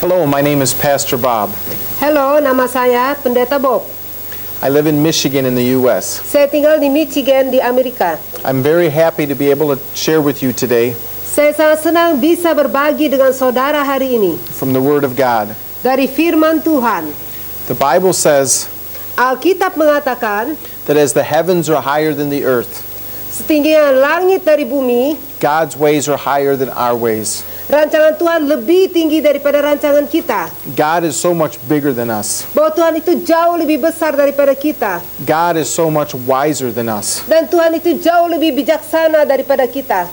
Hello, my name is Pastor Bob. Halo, nama saya Pendeta Bob. I live in Michigan in the U.S. Saya tinggal di Michigan di Amerika. I'm very happy to be able to share with you today Saya sangat senang bisa berbagi dengan saudara hari ini from the Word of God. dari firman Tuhan. The Bible says Alkitab mengatakan, that as the heavens are higher than the earth, setingginya langit dari bumi, God's ways are higher than our ways. rancangan Tuhan lebih tinggi daripada rancangan kita. God is so much bigger than us. Bahwa Tuhan itu jauh lebih besar daripada kita. God is so much wiser than us Dan Tuhan itu jauh lebih bijaksana daripada kita.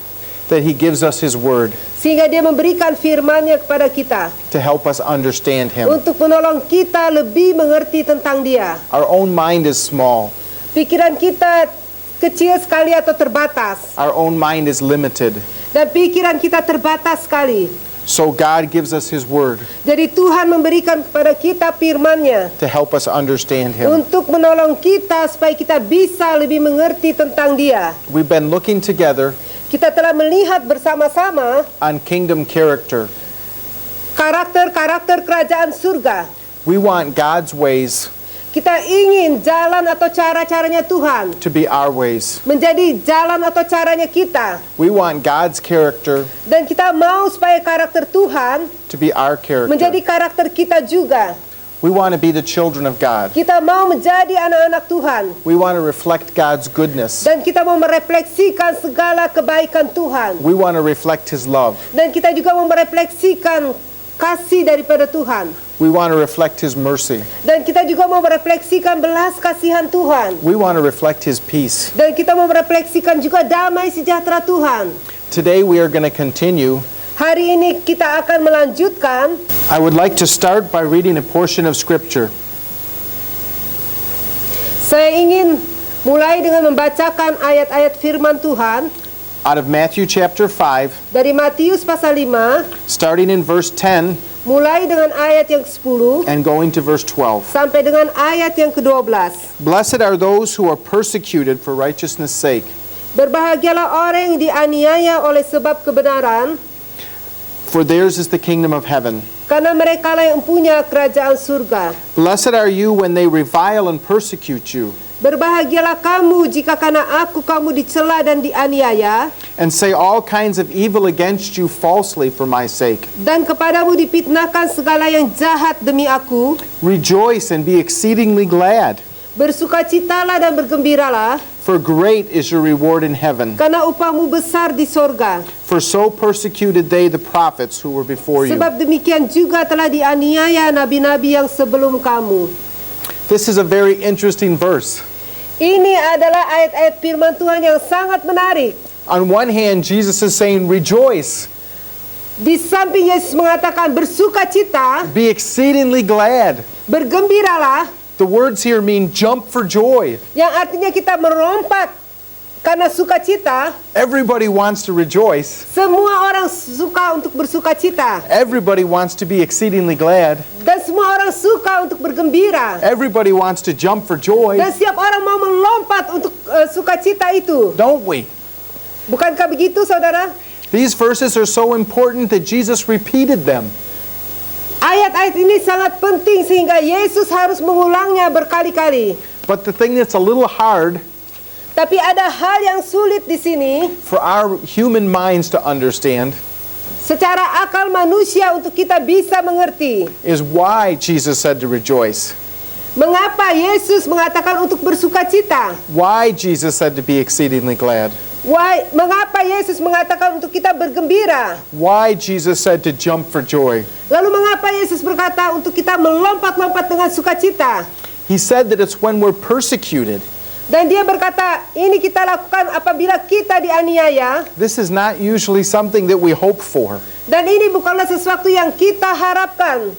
that He gives us His Word Sehingga Dia memberikan firman-Nya kepada kita to help us understand Him. untuk menolong kita lebih mengerti tentang Dia. Our own mind is small. Pikiran kita kecil sekali atau terbatas. Our own mind is limited. Dan pikiran kita terbatas sekali. So God gives us His Word Jadi Tuhan memberikan kepada kita firman-Nya to help us understand Him. untuk menolong kita supaya kita bisa lebih mengerti tentang Dia. We've been looking together Kita telah melihat bersama-sama on kingdom character. karakter-karakter kerajaan surga. We want God's ways Kita ingin jalan atau cara-caranya Tuhan to be our ways. menjadi jalan atau caranya kita. We want God's character Dan kita mau supaya karakter Tuhan to be our menjadi character. karakter kita juga. We want to be the children of God. Kita mau menjadi anak-anak Tuhan. We want to reflect God's goodness. Dan kita mau merefleksikan segala kebaikan Tuhan. We want to reflect His love. Dan kita juga mau merefleksikan kasih daripada Tuhan. We want to reflect His mercy. Dan kita juga mau merefleksikan belas kasihan Tuhan. We want to reflect His peace. Dan kita mau merefleksikan juga damai sejahtera Tuhan. Today we are going to continue. Hari ini kita akan melanjutkan. I would like to start by reading a portion of Scripture Saya ingin mulai dengan membacakan ayat-ayat firman Tuhan out of Matthew chapter 5, dari Matius pasal 5, starting in verse 10 mulai dengan ayat yang ke-10 and going to verse 12. sampai dengan ayat yang ke-12. Blessed are those who are persecuted for righteousness' sake, Berbahagialah orang yang dianiaya oleh sebab kebenaran, for theirs is the kingdom of heaven. karena mereka lah yang punya kerajaan surga. Blessed are you when they revile and persecute you, Berbahagialah kamu jika karena aku kamu dicela dan dianiaya, and say all kinds of evil against you falsely for my sake. dan kepadamu dipitnahkan segala yang jahat demi aku. Rejoice and be exceedingly glad, Bersukacitalah dan bergembiralah, for great is your reward in heaven. karena upahmu besar di sorga. For so persecuted they the prophets who were before you. Sebab demikian juga telah dianiaya nabi-nabi yang sebelum kamu. This is a very interesting verse. Ini adalah ayat-ayat firman Tuhan yang sangat menarik. On one hand, Jesus is saying, rejoice, Di samping Yesus mengatakan bersukacita, be exceedingly glad. bergembiralah, The words here mean jump for joy. yang artinya kita merompat karena sukacita. Everybody wants to rejoice. Semua orang suka untuk bersukacita. Everybody wants to be exceedingly glad. Dan semua orang suka untuk bergembira. Everybody wants to jump for joy. Dan setiap orang mau melompat untuk sukacita itu. Don't we? Bukankah begitu, saudara? These verses are so important that Jesus repeated them. Ayat-ayat ini sangat penting sehingga Yesus harus mengulangnya berkali-kali. But the thing that's a little hard Tapi ada hal yang sulit di sini for our human minds to understand secara akal manusia untuk kita bisa mengerti. is why Jesus said to rejoice. Mengapa Yesus mengatakan untuk bersukacita? Why Jesus said to be exceedingly glad. Mengapa Yesus mengatakan untuk kita bergembira? Why Jesus said to jump for joy. Lalu mengapa Yesus berkata untuk kita melompat-lompat dengan sukacita? He said that it's when we're persecuted. Dan dia berkata, ini kita lakukan apabila kita dianiaya. This is not usually something that we hope for. Dan ini bukanlah sesuatu yang kita harapkan.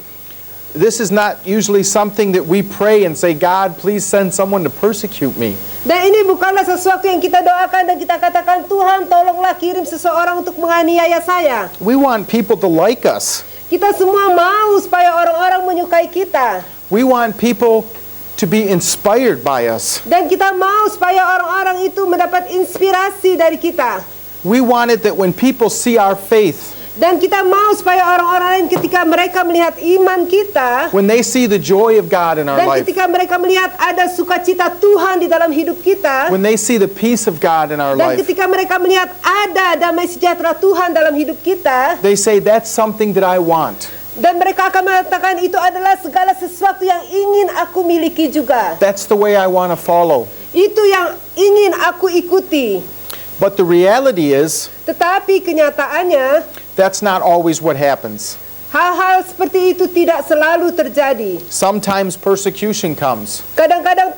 This is not usually something that we pray and say, God, please send someone to persecute me. Dan ini bukanlah sesuatu yang kita doakan dan kita katakan, Tuhan tolonglah kirim seseorang untuk menganiaya saya. We want people to like us. Kita semua mau supaya orang-orang menyukai kita. We want people to be inspired by us. Dan kita mau supaya orang-orang itu mendapat inspirasi dari kita. We want it that when people see our faith, Dan kita mau supaya orang-orang lain ketika mereka melihat iman kita, when they see the joy of God in our dan life, ketika mereka melihat ada sukacita Tuhan di dalam hidup kita, when they see the peace of God in our dan life, ketika mereka melihat ada damai sejahtera Tuhan dalam hidup kita, they say, that's something that I want. dan mereka akan mengatakan itu adalah segala sesuatu yang ingin aku miliki juga. That's the way I want to follow. Itu yang ingin aku ikuti. But the reality is, Tetapi kenyataannya, that's not always what happens. hal-hal seperti itu tidak selalu terjadi. Sometimes persecution comes. Kadang-kadang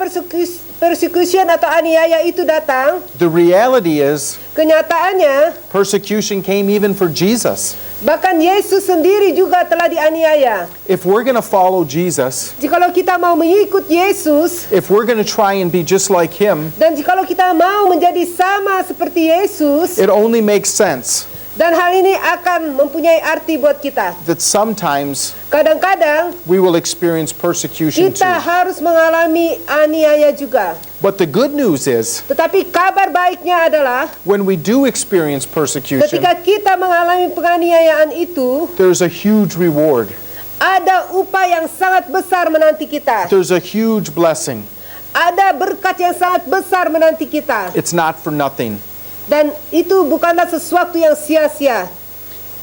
persecution atau aniaya itu datang. The reality is, Kenyataannya, persecution came even for Jesus. bahkan Yesus sendiri juga telah dianiaya. If we're going to follow Jesus, Jikalau kita mau mengikut Yesus, if we're going to try and be just like Him, dan jikalau kita mau menjadi sama seperti Yesus, it only makes sense dan hal ini akan mempunyai arti buat kita. that sometimes Kadang-kadang we will experience persecution kita too. harus mengalami aniaya juga. But the good news is, Tetapi kabar baiknya adalah when we do experience persecution, ketika kita mengalami penganiayaan itu, there's a huge reward. ada upah yang sangat besar menanti kita. There's a huge blessing. Ada berkat yang sangat besar menanti kita. It's not for nothing. Dan itu bukanlah sesuatu yang sia-sia.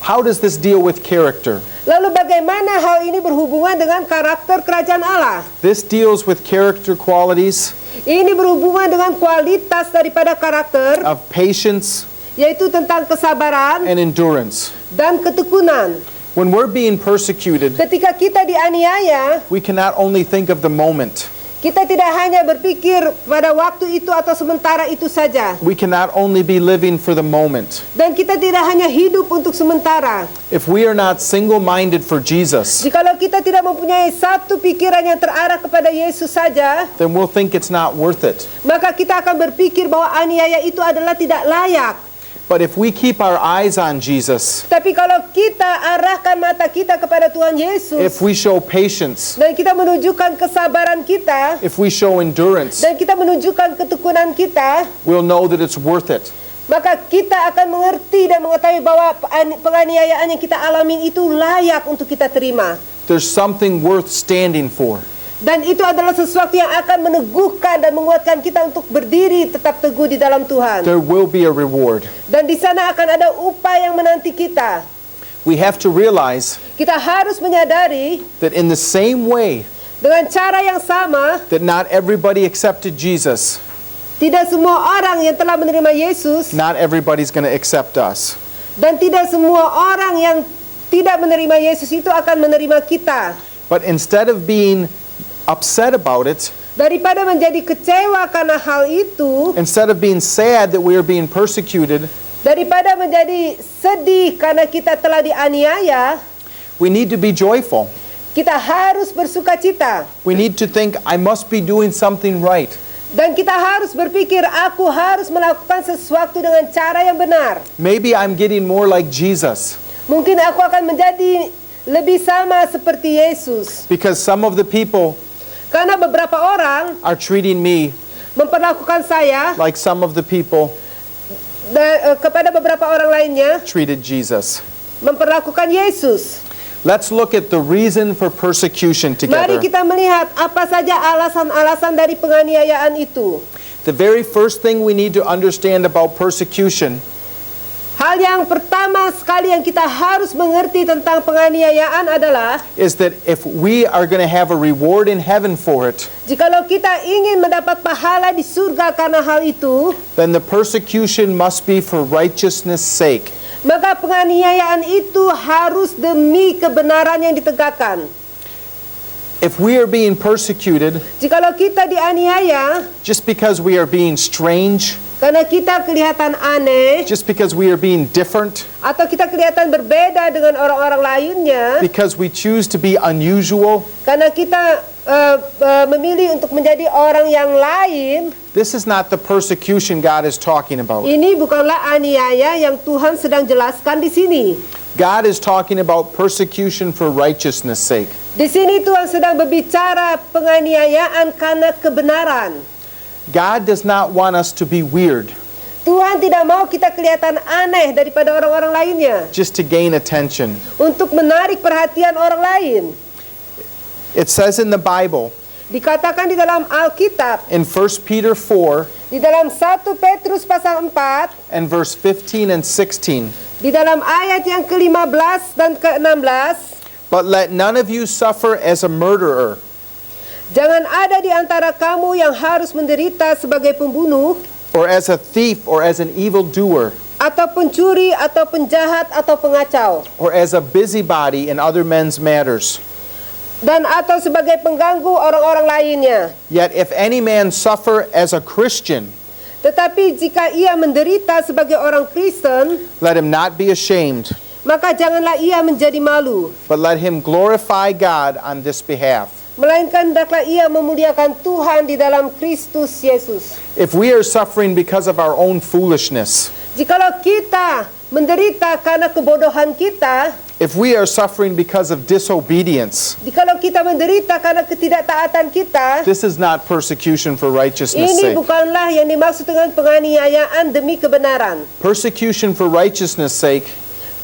How does this deal with character? Lalu bagaimana hal ini berhubungan dengan karakter kerajaan Allah? This deals with character qualities Ini berhubungan dengan kualitas daripada karakter, of patience yaitu tentang kesabaran and endurance. dan ketekunan. When we're being persecuted, Ketika kita dianiaya, we cannot only think of the moment. kita tidak hanya berpikir pada waktu itu atau sementara itu saja. We cannot only be living for the moment. Dan kita tidak hanya hidup untuk sementara. If we are not single-minded for Jesus, Jikalau kita tidak mempunyai satu pikiran yang terarah kepada Yesus saja, then we'll think it's not worth it. maka kita akan berpikir bahwa aniaya itu adalah tidak layak. But if we keep our eyes on Jesus, Tapi kalau kita arahkan mata kita kepada Tuhan Yesus, if we show patience, dan kita menunjukkan kesabaran kita, if we show endurance, dan kita menunjukkan ketekunan kita, we'll know that it's worth it. maka kita akan mengerti dan mengetahui bahwa penganiayaan yang kita alami itu layak untuk kita terima. There's something worth standing for. Dan itu adalah sesuatu yang akan meneguhkan dan menguatkan kita untuk berdiri tetap teguh di dalam Tuhan. There will be a reward. Dan di sana akan ada upah yang menanti kita. We have to realize Kita harus menyadari that in the same way dengan cara yang sama, that not everybody accepted Jesus, tidak semua orang yang telah menerima Yesus, not everybody's going to accept us. dan tidak semua orang yang tidak menerima Yesus itu akan menerima kita. But instead of being upset about it, Daripada menjadi kecewa karena hal itu, instead of being sad that we are being persecuted, daripada menjadi sedih karena kita telah dianiaya, we need to be joyful. kita harus bersukacita. We need to think, I must be doing something right. Dan kita harus berpikir, aku harus melakukan sesuatu dengan cara yang benar. Maybe I'm getting more like Jesus Mungkin aku akan menjadi lebih sama seperti Yesus. because some of the people Karena beberapa orang are treating me memperlakukan saya like some of the people kepada beberapa orang lainnya treated Jesus. memperlakukan Yesus. Let's look at the reason for persecution Mari together. kita melihat apa saja alasan-alasan dari penganiayaan itu. The very first thing we need to understand about persecution Hal yang pertama sekali yang kita harus mengerti tentang penganiayaan adalah is that if we are going to have a reward in heaven for it, jikalau kita ingin mendapat pahala di surga karena hal itu, then the persecution must be for righteousness' sake. maka penganiayaan itu harus demi kebenaran yang ditegakkan. If we are being persecuted Jikalau kita dianiaya just because we are being strange, karena kita kelihatan aneh, just because we are being different, atau kita kelihatan berbeda dengan orang-orang lainnya, because we choose to be unusual, karena kita memilih untuk menjadi orang yang lain, this is not the persecution God is talking about. ini bukanlah aniaya yang Tuhan sedang jelaskan di sini. God is talking about persecution for righteousness' sake. Di sini Tuhan sedang berbicara penganiayaan karena kebenaran. God does not want us to be weird. Tuhan tidak mau kita kelihatan aneh daripada orang-orang lainnya just to gain attention. untuk menarik perhatian orang lain. It says in the Bible, Dikatakan di dalam Alkitab, in 1 Peter 4 di dalam 1 Petrus pasal 4, and verse 15 and 16, di dalam ayat yang ke-15 dan ke-16, but let none of you suffer as a murderer, jangan ada di antara kamu yang harus menderita sebagai pembunuh, or as a thief, or as an evildoer, atau pencuri, atau penjahat, atau pengacau, or as a busybody in other men's matters. dan atau sebagai pengganggu orang-orang lainnya. Yet if any man suffer as a Christian, Tetapi jika ia menderita sebagai orang Kristen, let him not be ashamed, maka janganlah ia menjadi malu, but let him glorify God on this behalf. melainkan hendaklah ia memuliakan Tuhan di dalam Kristus Yesus. If we are suffering because of our own foolishness, Jikalau kita menderita karena kebodohan kita, if we are suffering because of disobedience, jikalau kita menderita karena ketidaktaatan kita, this is not persecution for righteousness' ini sake. bukanlah yang dimaksud dengan penganiayaan demi kebenaran. Persecution for righteousness' sake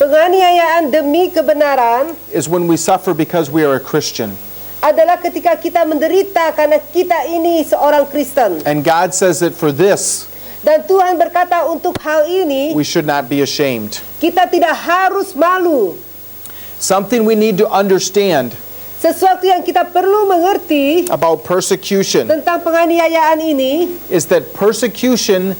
Penganiayaan demi kebenaran is when we suffer because we are a Christian. adalah ketika kita menderita karena kita ini seorang Kristen. And God says that for this, Dan Tuhan berkata untuk hal ini, we should not be ashamed. kita tidak harus malu. Something we need to understand Sesuatu yang kita perlu mengerti about persecution tentang penganiayaan ini, is that persecution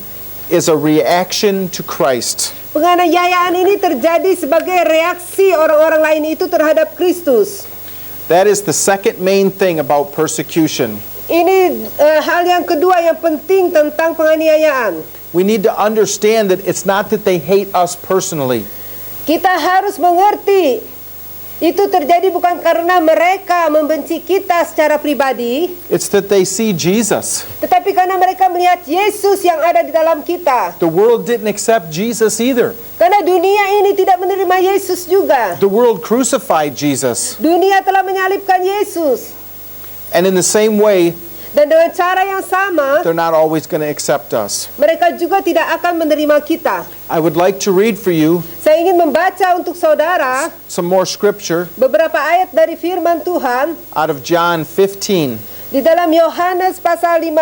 is a reaction to Christ. penganiayaan ini terjadi sebagai reaksi orang-orang lain itu terhadap Kristus. That is the second main thing about persecution. Ini hal yang kedua yang penting tentang penganiayaan. We need to understand that it's not that they hate us personally. Kita harus mengerti itu terjadi bukan karena mereka membenci kita secara pribadi, It's that they see Jesus. tetapi karena mereka melihat Yesus yang ada di dalam kita. The world didn't accept Jesus either. Karena dunia ini tidak menerima Yesus juga. The world crucified Jesus. Dunia telah menyalibkan Yesus. And in the same way, Dan dengan cara yang sama, they're not always going to accept us. mereka juga tidak akan menerima kita. I would like to read for you Saya ingin membaca untuk saudara some more scripture beberapa ayat dari firman Tuhan out of John 15, di dalam Yohanes pasal 15,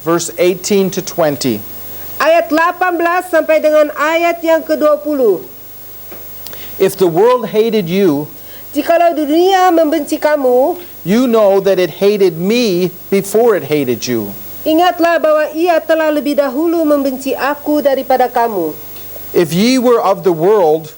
verse 18 to 20. ayat 18 sampai dengan ayat yang ke-20. If the world hated you, Jikalau dunia membenci kamu, you know that it hated me before it hated you. ingatlah bahwa ia telah lebih dahulu membenci aku daripada kamu. If ye were of the world,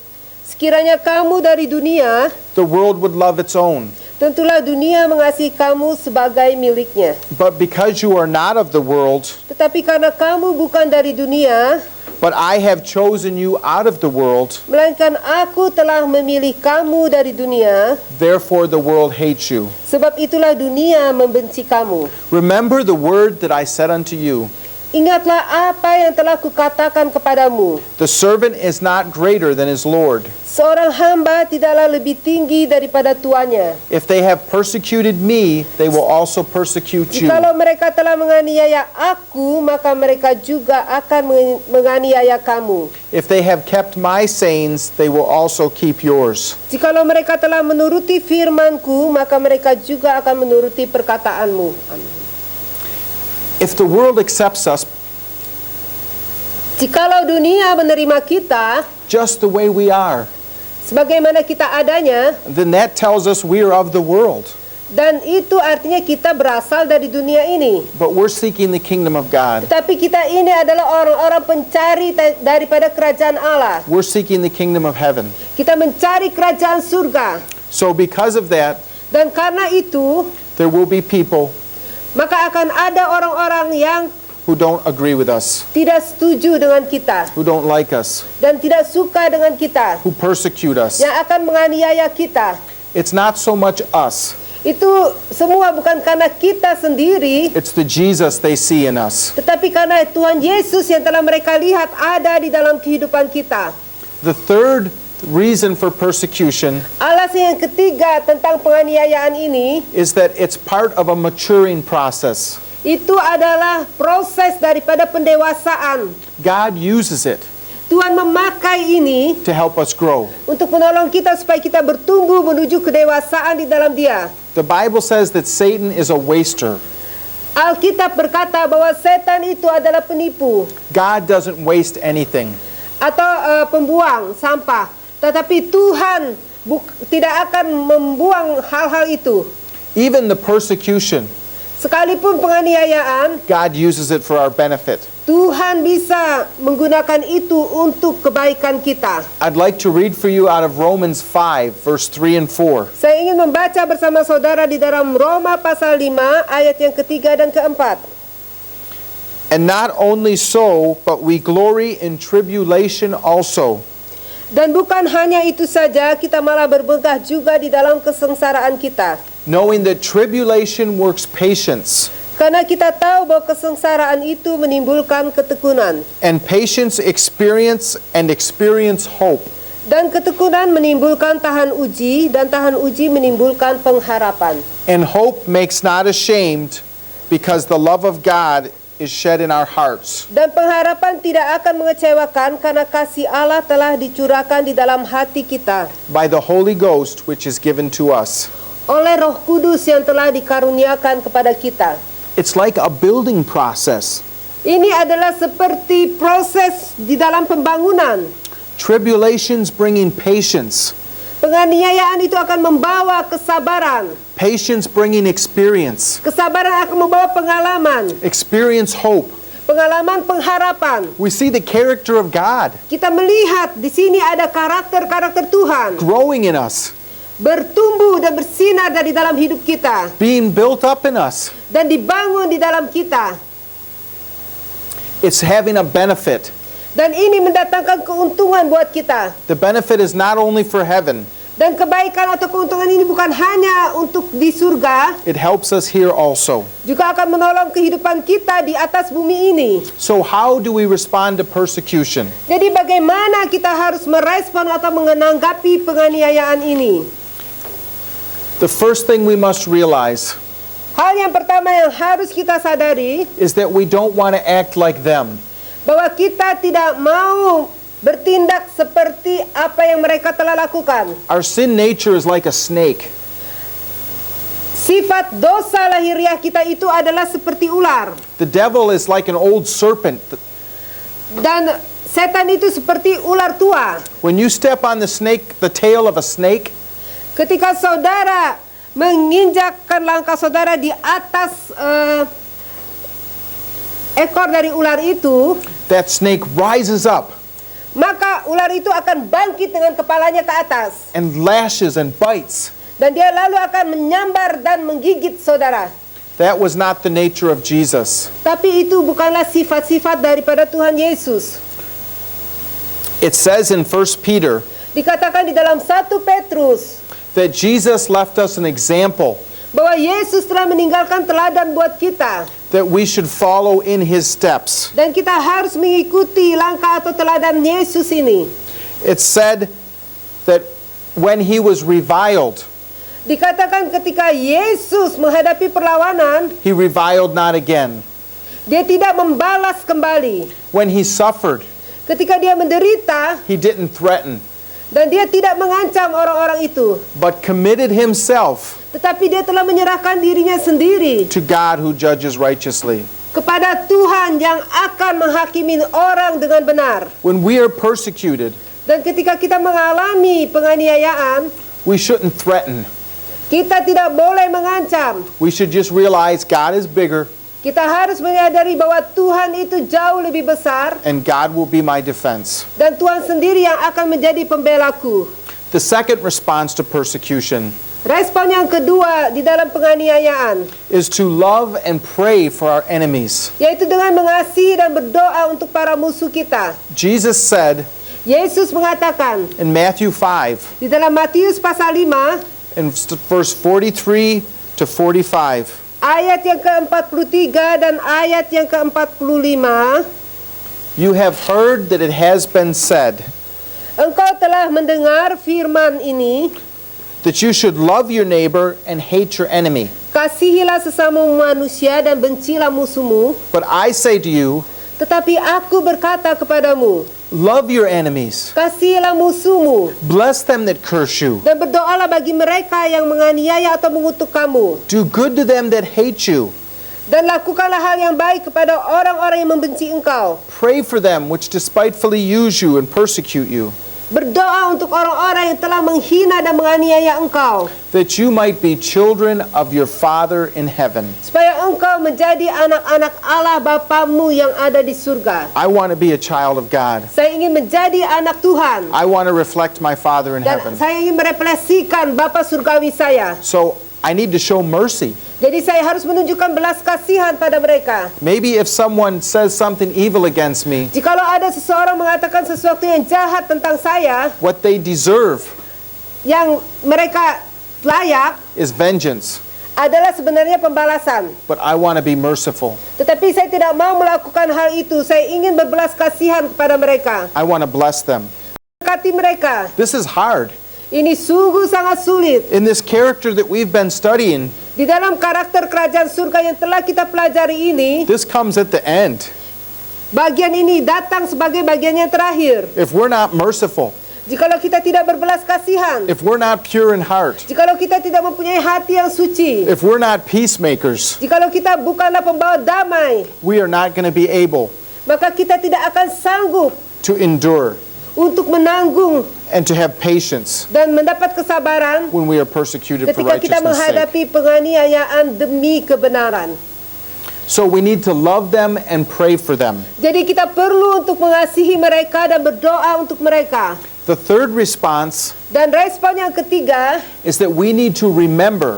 Sekiranya kamu dari dunia, the world would love its own. tentulah dunia mengasihi kamu sebagai miliknya. But because you are not of the world, Tetapi karena kamu bukan dari dunia, but I have chosen you out of the world, melainkan aku telah memilih kamu dari dunia, therefore the world hates you. sebab itulah dunia membenci kamu. Remember the word that I said unto you. Ingatlah apa yang telah kukatakan kepadamu. The servant is not greater than his Lord. Seorang hamba tidaklah lebih tinggi daripada tuannya. If they have persecuted me, they will also persecute you. Jikalau mereka telah menganiaya aku, maka mereka juga akan menganiaya kamu. If they have kept my sayings, they will also keep yours. Jikalau mereka telah menuruti firman-Ku, maka mereka juga akan menuruti perkataanmu. Amin. If the world accepts us Jikalau dunia menerima kita just the way we are, sebagaimana kita adanya, then that tells us we are of the world. dan itu artinya kita berasal dari dunia ini. But we're seeking the kingdom of God. Tetapi kita ini adalah orang-orang pencari daripada kerajaan Allah. We're seeking the kingdom of heaven. Kita mencari kerajaan surga. So because of that, Dan karena itu, there will be people maka akan ada orang-orang yang who don't agree with us, tidak setuju dengan kita who don't like us, dan tidak suka dengan kita, who persecute us. yang akan menganiaya kita. It's not so much us, Itu semua bukan karena kita sendiri, it's the Jesus they see in us. tetapi karena Tuhan Yesus yang telah mereka lihat ada di dalam kehidupan kita. The third reason for persecution Alasan yang ketiga tentang penganiayaan ini, is that it's part of a maturing process. Itu adalah proses daripada pendewasaan. God uses it Tuhan memakai ini to help us grow. untuk menolong kita supaya kita bertumbuh menuju kedewasaan di dalam Dia. The Bible says that Satan is a waster. Alkitab berkata bahwa setan itu adalah penipu God doesn't waste anything. atau pembuang sampah. Tetapi Tuhan tidak akan membuang hal-hal itu. Even the persecution, Sekalipun penganiayaan, God uses it for our benefit. Tuhan bisa menggunakan itu untuk kebaikan kita. I'd like to read for you out of Romans 5, verse 3 and 4. Saya ingin membaca bersama saudara di dalam Roma pasal 5 ayat yang ketiga dan keempat. And not only so, but we glory in tribulation also. Dan bukan hanya itu saja, kita malah bermegah juga di dalam kesengsaraan kita. Knowing that tribulation works patience, Karena kita tahu bahwa kesengsaraan itu menimbulkan ketekunan. and patience experience, and experience hope. Dan ketekunan menimbulkan tahan uji, dan tahan uji menimbulkan pengharapan. And hope makes not ashamed, because the love of God is shed in our hearts. Dan pengharapan tidak akan mengecewakan karena kasih Allah telah dicurahkan di dalam hati kita By the Holy Ghost, which is given to us. oleh Roh Kudus yang telah dikaruniakan kepada kita. It's like a building process. Ini adalah seperti proses di dalam pembangunan. Tribulations bringing patience. Penganiayaan itu akan membawa kesabaran. Patience bringing experience. Kesabaran akan membawa pengalaman. Experience hope. Pengalaman pengharapan. We see the character of God Kita melihat di sini ada karakter-karakter Tuhan growing in us, bertumbuh dan bersinar dari dalam hidup kita being built up in us. dan dibangun di dalam kita. It's having a benefit. Dan ini mendatangkan keuntungan buat kita. The benefit is not only for heaven, Dan kebaikan atau keuntungan ini bukan hanya untuk di surga, it helps us here also. juga akan menolong kehidupan kita di atas bumi ini. So how do we respond to persecution? Jadi bagaimana kita harus merespon atau menanggapi penganiayaan ini? The first thing we must realize Hal yang pertama yang harus kita sadari, is that we don't want to act like them. bahwa kita tidak mau bertindak seperti apa yang mereka telah lakukan. Our sin nature is like a snake. Sifat dosa lahiriah kita itu adalah seperti ular. The devil is like an old serpent. Dan setan itu seperti ular tua. When you step on the snake, the tail of a snake, Ketika saudara menginjakkan langkah saudara di atas ekor dari ular itu, that snake rises up maka ular itu akan bangkit dengan kepalanya ke atas. and lashes and bites. Dan dia lalu akan menyambar dan menggigit saudara. That was not the nature of Jesus. Tapi itu bukanlah sifat-sifat daripada Tuhan Yesus. It says in 1 Peter Dikatakan di dalam 1 Petrus that Jesus left us an example bahwa Yesus telah meninggalkan teladan buat kita. that we should follow in his steps. Dan kita harus mengikuti langkah atau teladan Yesus ini. It said that when he was reviled, Dikatakan ketika Yesus menghadapi perlawanan, he reviled not again. dia tidak membalas kembali. When he suffered, Ketika dia menderita, he didn't threaten, dan dia tidak mengancam orang-orang itu. but committed himself Tetapi dia telah menyerahkan dirinya sendiri to God who judges righteously. kepada Tuhan yang akan menghakimi orang dengan benar. When we are persecuted, Dan ketika kita mengalami penganiayaan, we shouldn't threaten. kita tidak boleh mengancam. We should just realize God is bigger Kita harus menyadari bahwa Tuhan itu jauh lebih besar and God will be my defense. dan Tuhan sendiri yang akan menjadi pembelaku. The second response to persecution Respon yang kedua di dalam penganiayaan, is to love and pray for our enemies. yaitu dengan mengasihi dan berdoa untuk para musuh kita. Jesus said Yesus mengatakan in Matthew 5, di dalam Matius pasal 5, in verse 43 to 45, ayat yang ke-43 dan ayat yang ke-45, you have heard that it has been said engkau telah mendengar firman ini, that you should love your neighbor and hate your enemy. Kasihilah sesama manusia dan bencilah musuhmu. But I say to you, Tetapi aku berkata kepadamu, love your enemies, kasihilah musuhmu, bless them that curse you, dan berdoalah bagi mereka yang menganiaya atau mengutuk kamu. do good to them that hate you, Dan lakukanlah hal yang baik kepada orang-orang yang membenci engkau. pray for them which despitefully use you and persecute you, Berdoa untuk orang-orang yang telah menghina dan menganiaya engkau, that you might be children of your Father in heaven. supaya engkau menjadi anak-anak Allah Bapamu yang ada di surga. I want to be a child of God. Saya ingin menjadi anak Tuhan, I want to reflect my Father in dan heaven. saya ingin merefleksikan Bapa surgawi saya. So I need to show mercy. Jadi saya harus menunjukkan belas kasihan pada mereka. Maybe if someone says something evil against me, Jikalau ada seseorang mengatakan sesuatu yang jahat tentang saya, what they deserve yang mereka layak, is vengeance. adalah sebenarnya pembalasan. But I want to be merciful. Tetapi saya tidak mau melakukan hal itu. Saya ingin berbelas kasihan kepada mereka. I want to bless them. Berkati mereka. This is hard. Ini sungguh sangat sulit. In this character that we've been studying, Di dalam karakter kerajaan surga yang telah kita pelajari ini, this comes at the end. bagian ini datang sebagai bagian yang terakhir. If we're not merciful, Jikalau kita tidak berbelas kasihan, if we're not pure in heart, jikalau kita tidak mempunyai hati yang suci, if we're not peacemakers, jikalau kita bukanlah pembawa damai, we are not going to be able maka kita tidak akan sanggup to endure untuk menanggung and to have patience dan mendapat kesabaran when we are persecuted for ketika kita righteousness' sake. menghadapi penganiayaan demi kebenaran. So we need to love them and pray for them. Jadi kita perlu untuk mengasihi mereka dan berdoa untuk mereka. The third response Dan respon yang ketiga, is that we need to remember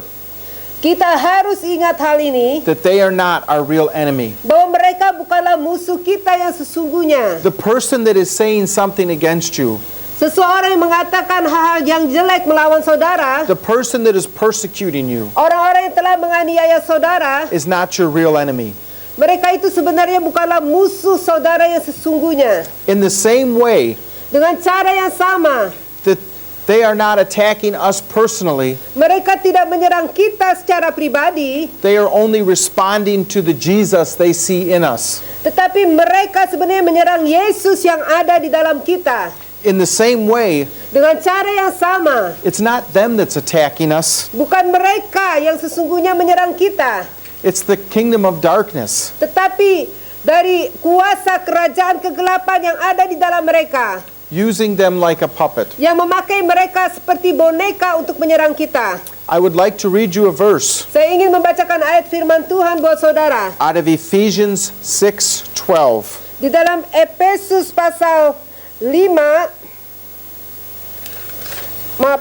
kita harus ingat hal ini, that they are not our real enemy. bahwa mereka bukanlah musuh kita yang sesungguhnya. The person that is saying something against you, Seseorang yang mengatakan hal-hal yang jelek melawan saudara, the person that is persecuting you, orang-orang yang telah menganiaya saudara, is not your real enemy. mereka itu sebenarnya bukanlah musuh saudara yang sesungguhnya. In the same way Dengan cara yang sama, that they are not attacking us personally, mereka tidak menyerang kita secara pribadi, they are only responding to the Jesus they see in us. tetapi mereka sebenarnya menyerang Yesus yang ada di dalam kita. In the same way, Dengan cara yang sama, it's not them that's attacking us, bukan mereka yang sesungguhnya menyerang kita, it's the kingdom of darkness. tetapi dari kuasa kerajaan kegelapan yang ada di dalam mereka, Using them like a puppet. yang memakai mereka seperti boneka untuk menyerang kita. I would like to read you a verse Saya ingin membacakan ayat firman Tuhan buat saudara. out of Ephesians 6:12. Di dalam Efesus pasal 5,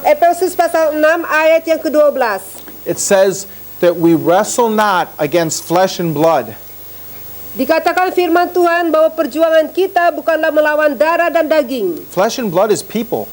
Efesus pasal 6 ayat yang ke-12. It says that we wrestle not against flesh and blood, Dikatakan firman Tuhan bahwa perjuangan kita bukanlah melawan darah dan daging. flesh and blood is people.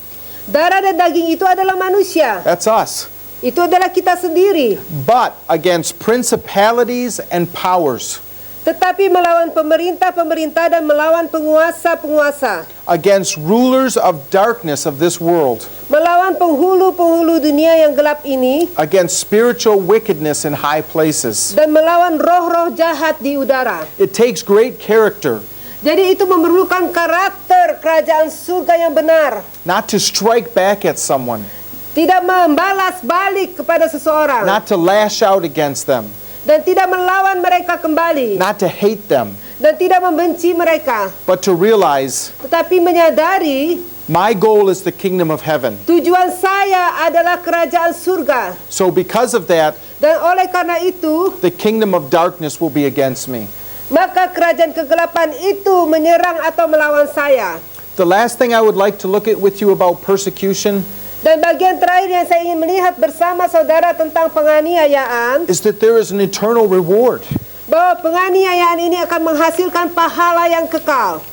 Darah dan daging itu adalah manusia. That's us. Itu adalah kita sendiri. But against principalities and powers, Tetapi melawan pemerintah-pemerintah dan melawan penguasa-penguasa. against rulers of darkness of this world, Melawan penghulu-penghulu dunia yang gelap ini. against spiritual wickedness in high places. Dan melawan roh-roh jahat di udara. It takes great character Jadi itu memerlukan karakter kerajaan surga yang benar. not to strike back at someone, Tidak membalas balik kepada seseorang. not to lash out against them, Dan tidak melawan mereka kembali. not to hate them, Dan tidak membenci mereka. but to realize Tetapi menyadari my goal is the kingdom of heaven. tujuan saya adalah kerajaan surga. So because of that, Dan oleh karena itu, the kingdom of darkness will be against me. maka kerajaan kegelapan itu menyerang atau melawan saya. The last thing I would like to look at with you about persecution Dan bagian terakhir yang saya ingin melihat bersama saudara tentang penganiayaan, is that there is an eternal reward. bahwa penganiayaan ini akan menghasilkan pahala yang kekal.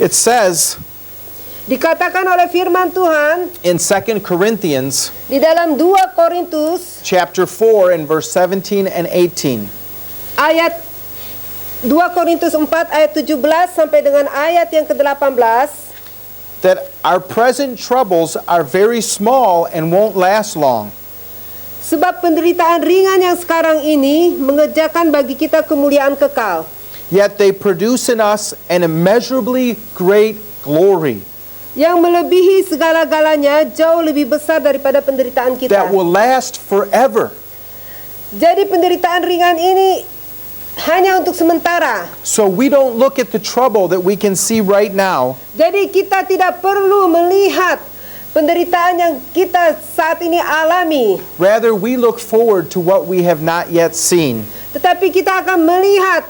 It says Dikatakan oleh firman Tuhan in 2 Corinthians di dalam 2 Korintus chapter 4 and verse 17 and 18. ayat 2 Korintus 4 ayat 17 sampai dengan ayat yang ke-18, that our present troubles are very small and won't last long. Sebab penderitaan ringan yang sekarang ini mengerjakan bagi kita kemuliaan kekal. Yet they produce in us an immeasurably great glory Yang melebihi segala-galanya jauh lebih besar daripada penderitaan kita. that will last forever. Jadi penderitaan ringan ini hanya untuk sementara. So we don't look at the trouble that we can see right now, Jadi kita tidak perlu melihat penderitaan yang kita saat ini alami. rather we look forward to what we have not yet seen. Tetapi kita akan melihat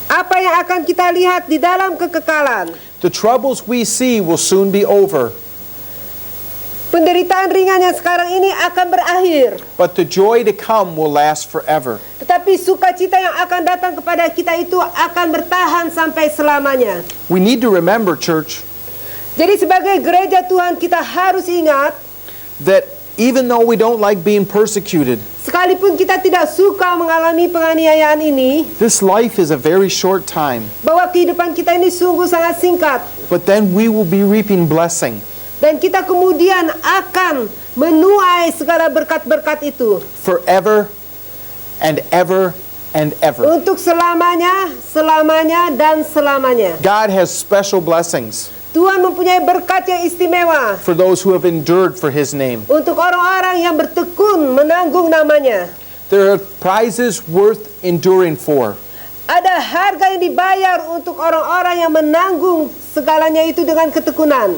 apa yang akan kita lihat di dalam kekekalan. The troubles we see will soon be over, Penderitaan ringan yang sekarang ini akan berakhir. but the joy to come will last forever. Tetapi sukacita yang akan datang kepada kita itu akan bertahan sampai selamanya. We need to remember, church, Jadi sebagai gereja Tuhan kita harus ingat, that even though we don't like being persecuted, sekalipun kita tidak suka mengalami penganiayaan ini, this life is a very short time, bahwa kehidupan kita ini sungguh sangat singkat. but then we will be reaping blessing Dan kita kemudian akan menuai segala berkat-berkat itu. forever and ever and ever. Untuk selamanya, selamanya, dan selamanya. God has special blessings Tuhan mempunyai berkat yang istimewa for those who have endured for His name. untuk orang-orang yang bertekun menanggung namanya. There are prizes worth enduring for. Ada harga yang dibayar untuk orang-orang yang menanggung segalanya itu dengan ketekunan.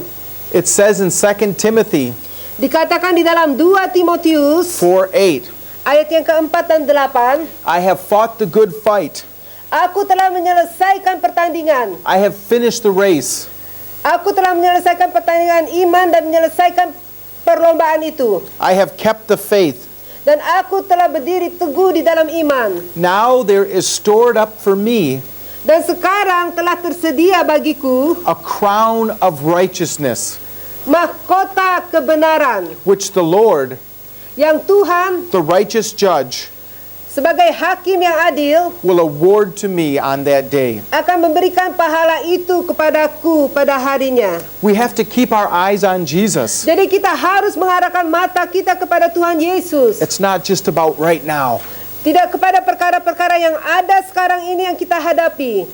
It says in 2 Timothy Dikatakan di dalam 2 Timotius 4:8, ayat yang keempat dan 8, I have fought the good fight. Aku telah menyelesaikan pertandingan. I have finished the race. Aku telah menyelesaikan pertandingan iman dan menyelesaikan perlombaan itu. I have kept the faith. Dan aku telah berdiri teguh di dalam iman. Now there is stored up for me Dan sekarang telah tersedia bagiku a crown of righteousness, mahkota kebenaran which the Lord, yang Tuhan the righteous judge, sebagai hakim yang adil will award to me on that day. akan memberikan pahala itu kepadaku pada harinya. We have to keep our eyes on Jesus. Jadi kita harus mengarahkan mata kita kepada Tuhan Yesus. It's not just about right now. Tidak kepada perkara-perkara yang ada sekarang ini yang kita hadapi.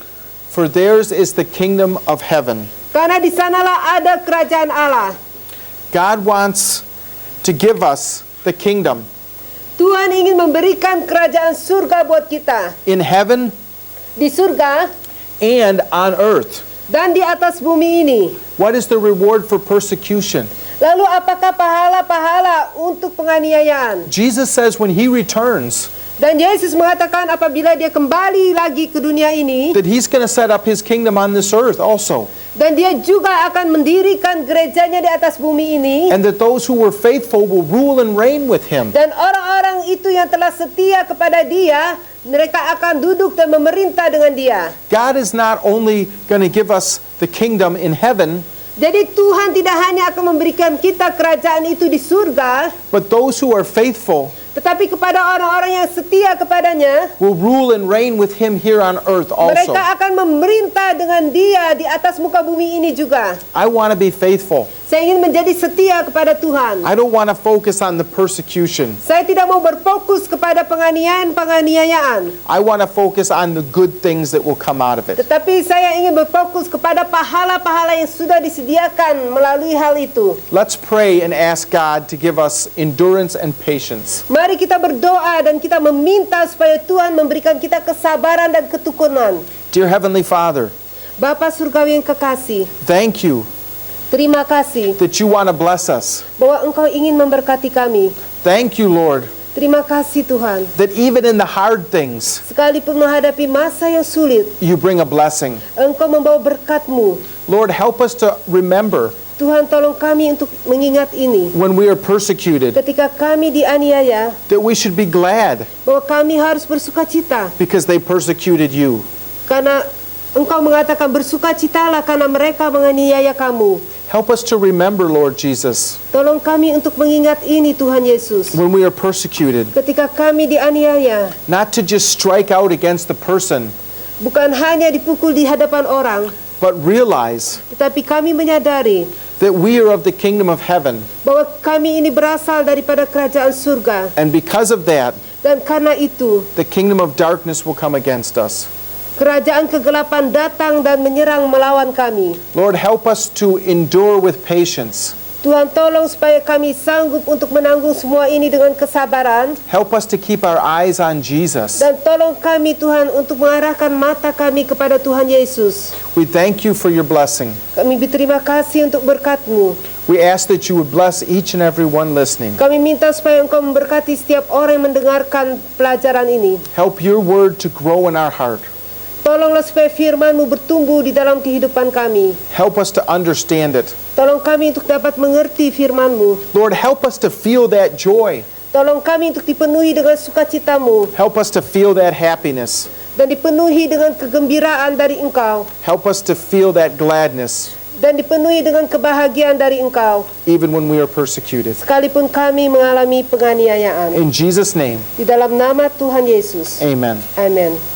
For theirs is the kingdom of heaven. Karena di sanalah ada kerajaan Allah. God wants to give us the kingdom. Tuhan ingin memberikan kerajaan surga buat kita. In heaven Di surga and on earth. dan di atas bumi ini. What is the reward for persecution? Lalu apakah pahala-pahala untuk penganiayaan? Jesus says when He returns Dan Yesus mengatakan apabila dia kembali lagi ke dunia ini, that He's going to set up His kingdom on this earth also. dan dia juga akan mendirikan gerejanya di atas bumi ini, And that those who were faithful will rule and reign with Him. dan orang-orang itu yang telah setia kepada dia, mereka akan duduk dan memerintah dengan dia. God is not only going to give us the kingdom in heaven, Jadi Tuhan tidak hanya akan memberikan kita kerajaan itu di surga, but those who are faithful tetapi kepada orang-orang yang setia kepadanya, will rule and reign with Him here on earth also. mereka akan memerintah dengan dia di atas muka bumi ini juga. I want to be faithful. Saya ingin menjadi setia kepada Tuhan. I don't want to focus on the persecution. Saya tidak mau berfokus kepada penganiayaan. I want to focus on the good things that will come out of it. Tetapi saya ingin berfokus kepada pahala-pahala yang sudah disediakan melalui hal itu. Let's pray and ask God to give us endurance and patience. Mari kita berdoa dan kita meminta supaya Tuhan memberikan kita kesabaran dan ketekunan. Dear Heavenly Father, Bapa surgawi yang kekasih, thank you terima kasih that you want to bless us. bahwa Engkau ingin memberkati kami. Thank you, Lord, Terima kasih Tuhan. that even in the hard things, Sekalipun menghadapi masa yang sulit, you bring a blessing. Engkau membawa berkat-Mu. Lord, help us to remember Tuhan tolong kami untuk mengingat ini. when we are persecuted Ketika kami dianiaya, that we should be glad bahwa kami harus bersukacita. because they persecuted you. Karena Engkau mengatakan bersukacitalah karena mereka menganiaya kamu. Help us to remember, Lord Jesus, Tolong kami untuk mengingat ini Tuhan Yesus. when we are persecuted, Ketika kami dianiaya, not to just strike out against the person, bukan hanya dipukul di hadapan orang, but realize tetapi kami menyadari that we are of the kingdom of heaven. bahwa kami ini berasal daripada kerajaan surga. And because of that, Dan karena itu, the kingdom of darkness will come against us. kerajaan kegelapan datang dan menyerang melawan kami. Lord, help us to endure with patience. Tuhan tolong supaya kami sanggup untuk menanggung semua ini dengan kesabaran. Help us to keep our eyes on Jesus. Dan tolong kami Tuhan untuk mengarahkan mata kami kepada Tuhan Yesus. We thank you for your blessing. Kami berterima kasih untuk berkat-Mu. We ask that you would bless each and every one listening. Kami minta supaya Engkau memberkati setiap orang yang mendengarkan pelajaran ini. Help your word to grow in our heart. Tolonglah supaya firman-Mu bertumbuh di dalam kehidupan kami. Help us to understand it. Tolong kami untuk dapat mengerti firman-Mu. Lord, help us to feel that joy. Tolong kami untuk dipenuhi dengan sukacita-Mu Help us to feel that happiness. dan dipenuhi dengan kegembiraan dari Engkau Help us to feel that gladness, dan dipenuhi dengan kebahagiaan dari Engkau even when we are persecuted. sekalipun kami mengalami penganiayaan. In Jesus' name, Di dalam nama Tuhan Yesus. amen. Amin.